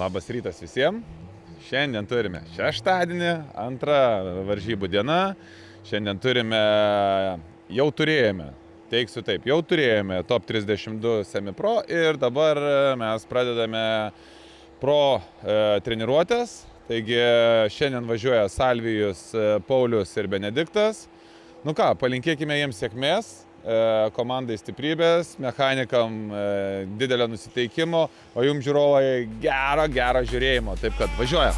Labas rytas visiems. Šiandien turime šeštadienį, antrą varžybų diena. Šiandien jau turėjome top 32 semi-pro ir dabar mes pradedame pro treniruotės. Taigi šiandien važiuoja Salvijus, Paulius ir Benediktas. Nu ką, palinkėkime jiems sėkmės. Komandai stiprybės, mechanikam didelio nusiteikimo, o jums žiūrovai gero žiūrėjimo. Taip kad važiuoja.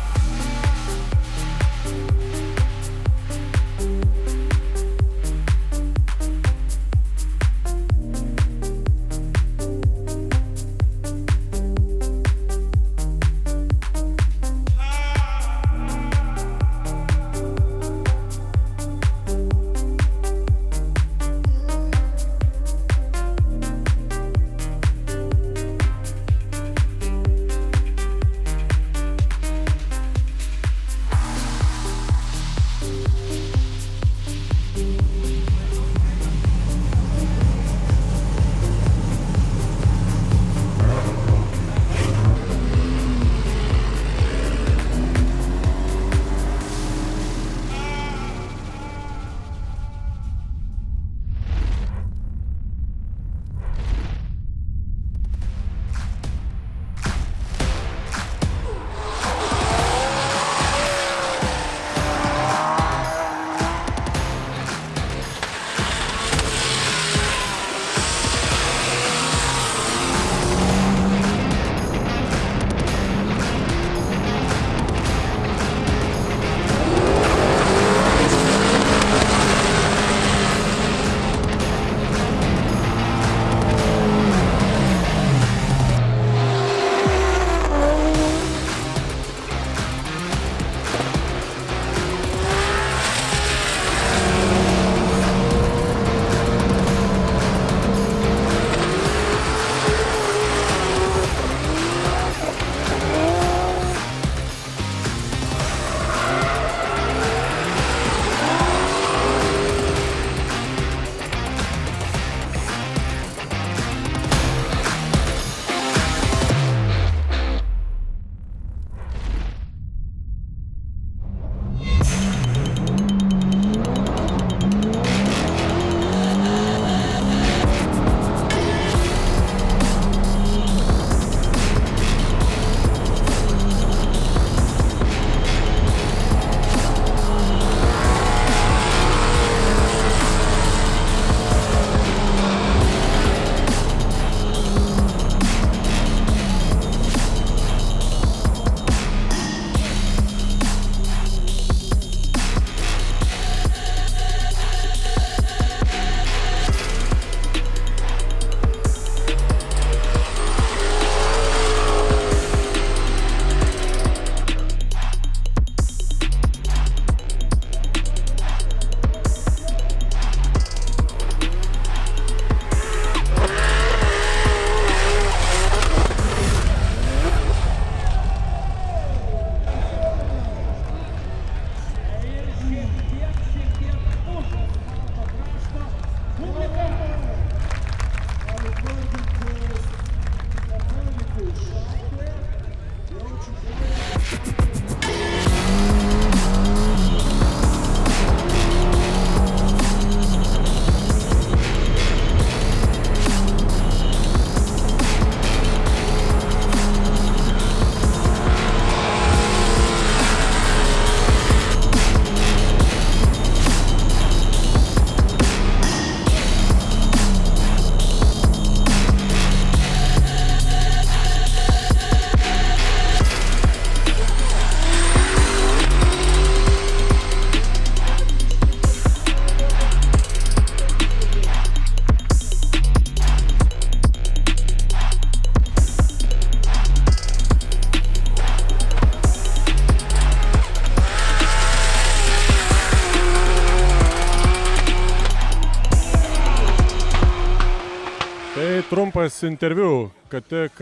Trumpas interviu, kad tik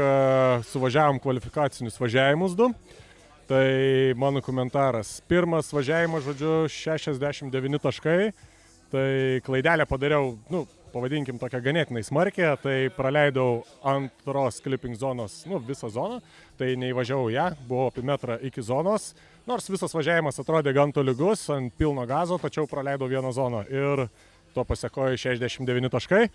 suvažiavom kvalifikacinius važiavimus 2. Tai mano komentaras. Pirmas važiavimas, žodžiu, 69 taškai. Tai klaidelę padariau, pavadinkim, tokia ganėtinai smarkė, tai praleidau antros clipping zonos, visą zoną, tai neįvažiavau ją, buvau apie metrą iki zonos, nors visas važiavimas atrodė gan tolygus, ant pilno gazo, tačiau praleidau vieną zoną ir to pasiekojo 69 taškai.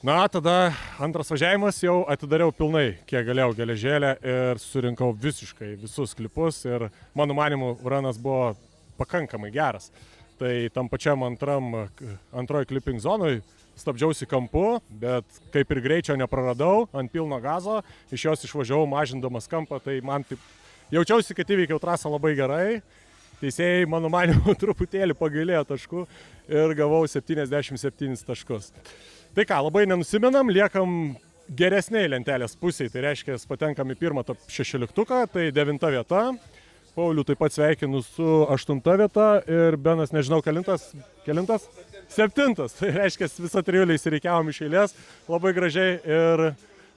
Na, tada antras važiavimas jau atidariau pilnai, kiek galėjau geležėlę ir surinkau visiškai visus klipus ir mano manimu runas buvo pakankamai geras. Tai tam pačiam antroj clipping zonui stabdžiausi kampu, bet kaip ir greičio nepraradau, ant pilno gazo, iš jos išvažiavau mažindamas kampą, tai man taip jaučiausi, kad įveikiau trasą labai gerai. Teisėjai, mano manimu, truputėlį pagailėjo taškų ir gavau 77 taškus. Tai ką, labai nenusimenam, liekam geresniai lentelės pusėje, tai reiškia, patenkam į pirmą top 16, tai 9 vieta. Paulių taip pat sveikinu su 8 vieta ir Benas, nežinau, kelintas? 7, tai reiškia, visą trijulę įsireikiavom iš eilės labai gražiai ir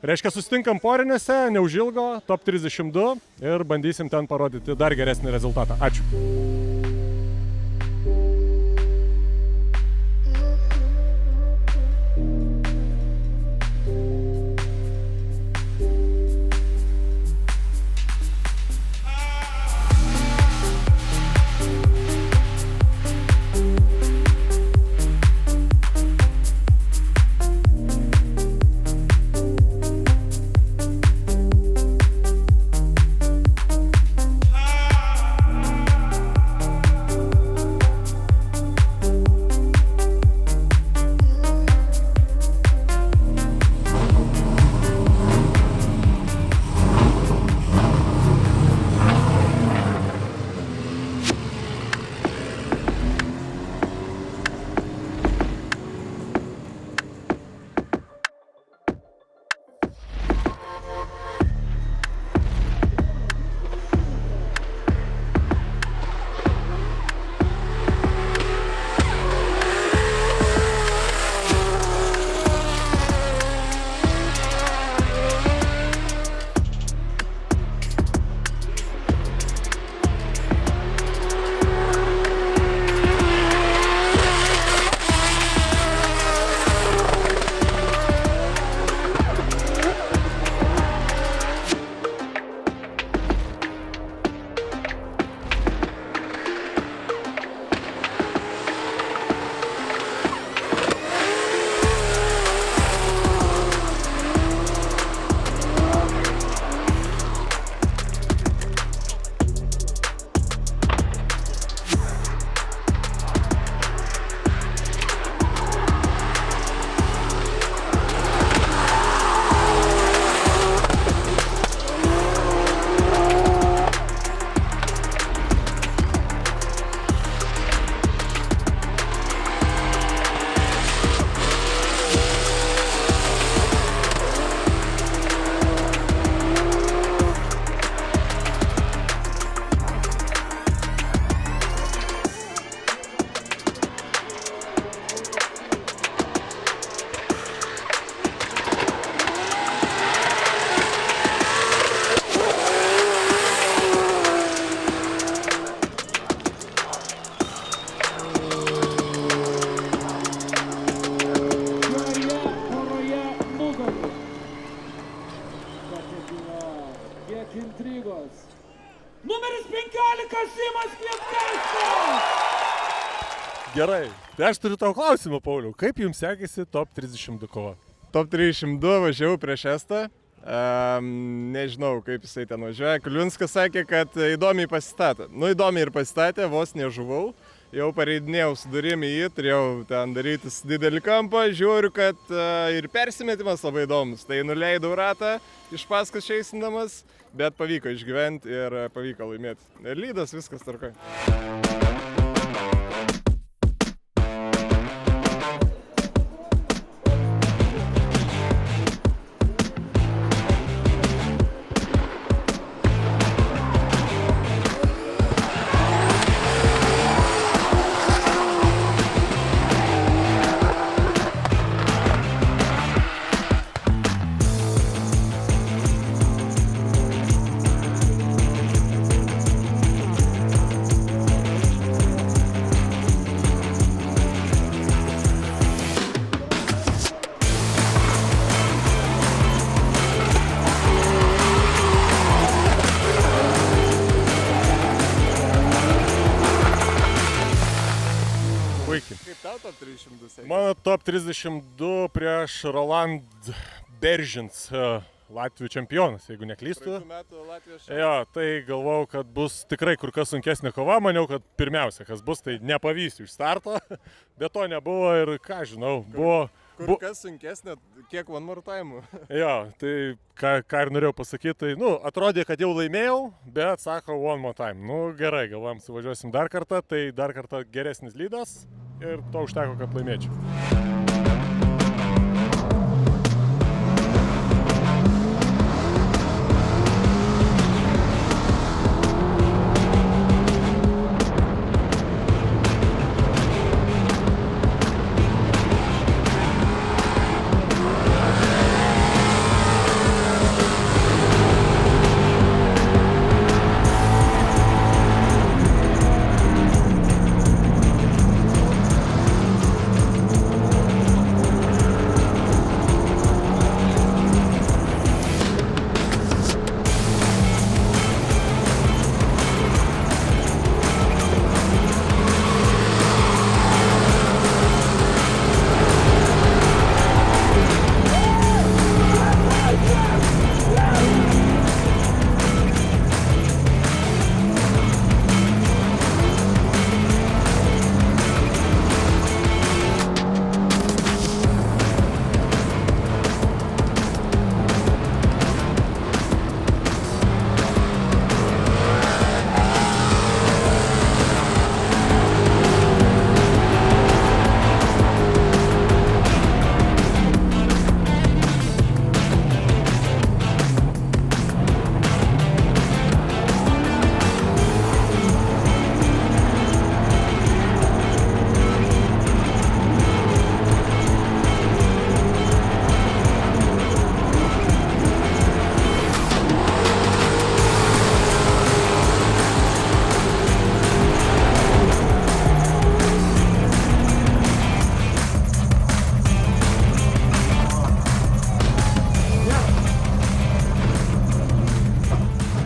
reiškia, susitinkam porinėse, neužilgo, top 32 ir bandysim ten parodyti dar geresnį rezultatą. Ačiū. Gerai, tai aš turiu tau klausimą, Pauliau. Kaip jums sekėsi top 32 kova? Top 32 važiavau prieš Estą. Nežinau, kaip jisai ten važiuoja. Kliunskas sakė, kad įdomiai pasistatė. Įdomiai ir pasistatė, vos nežuvau. Jau pareidinėjau su durimi jį, turėjau ten darytis didelį kampą. Žiūriu, kad ir persimetimas labai įdomus. Tai nuleidau ratą iš paskos šeisindamas, bet pavyko išgyventi ir pavyko laimėti. Ir lydas, viskas tvarkoj. sekėsi? Mano top 32 prieš Roland Beržins, Latvijų čempionas, jeigu neklystu. Praeitų metų Latvijos Jo, tai galvojau, kad bus tikrai kur kas sunkesnė kova, maniau, kad pirmiausia, kas bus, tai nepavysiu iš starto, bet to nebuvo ir ką žinau, buvo... Kur kas sunkesnė, kiek one more time. Jo, tai ką ir norėjau pasakyti, tai, atrodė, kad jau laimėjau, bet sako one more time. Gerai, galvojam, suvažiuosim dar kartą, tai dar kartą geresnis lydas ir to užteko, kad laimėčiau.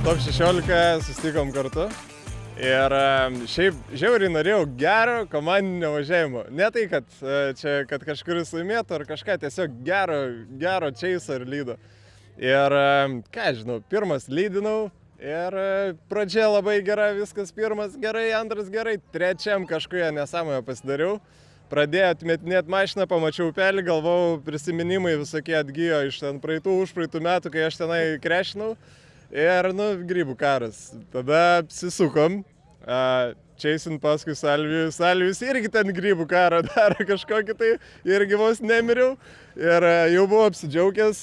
Top 16 susitikom kartu. Ir šiaip žiauriai norėjau gero komandinio važiavimo. Ne tai, kad kažkuris laimėtų ar kažką, tiesiog gero chase ar lydo. Ir ką žinau, pirmas lydinau ir pradžia labai gera, viskas pirmas gerai, antras gerai, trečiam kažkoje nesąmoje pasidariau. Pradėjau atmetinėti mašiną, pamačiau upelį, galvojau, prisiminimai visokie atgyjo iš ten užpraeitų metų, kai aš tenai krešinau. Ir, grybų karas. Tada apsisukom, čeisin paskui Salvijų. Salvijus irgi ten grybų karą daro kažkokį tai, irgi vos nemiriau. Ir jau buvau apsidžiaugęs,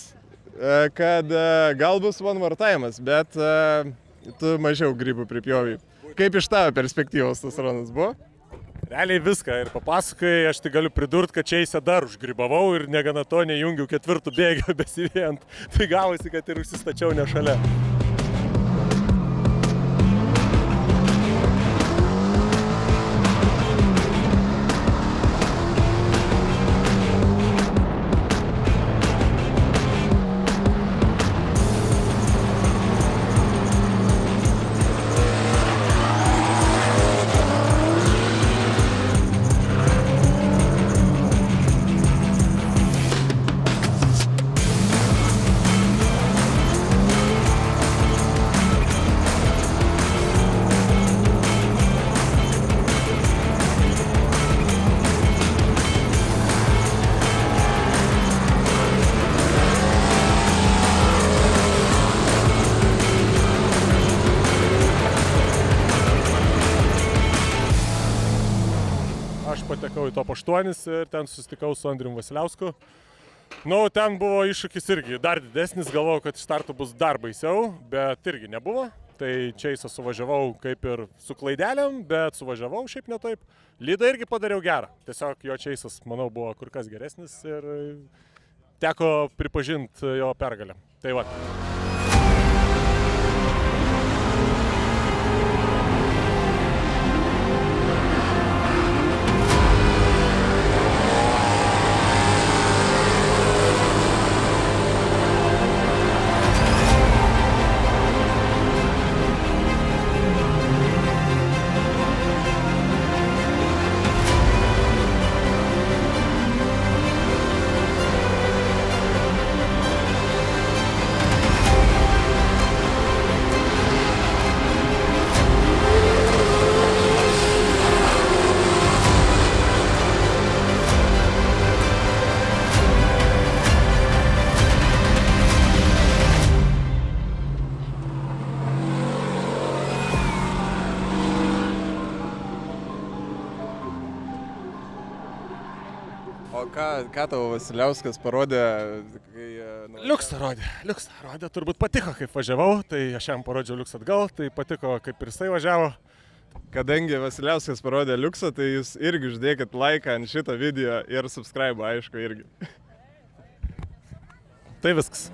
kad gal bus one more time'as, bet tu mažiau grybų pripjovai. Kaip iš tavo perspektyvos tas ranas buvo? Realiai viską ir papasakai, aš tik galiu pridurti, kad Čeise dar užgrybavau ir negana to nejungiau ketvirtų bėgio besivėjant. Tai gavosi, kad ir užsistačiau ne šalia. Patekau į top 8 ir ten susitikau su Andrium Vasiliausku. Ten buvo iššūkis irgi dar didesnis, galvojau, kad iš starto bus dar baisiau, bet irgi nebuvo. Tai Čeisą suvažiavau kaip ir su klaidelėm, bet suvažiavau šiaip ne taip. Lydą irgi padariau gerą. Tiesiog jo Čeisas, manau, buvo kur kas geresnis ir teko pripažinti jo pergalę. Tai va. O ką tavo Vasiliauskas parodė, kai... Liuksą rodė, turbūt patiko, kaip važiavau, tai aš jam parodžiau liuksą atgal, tai patiko, kaip ir jisai važiavo. Kadangi Vasiliauskas parodė liuksą, tai jūs irgi uždėkit laiką ant šito video ir subscribe, aišku, irgi. Tai viskas.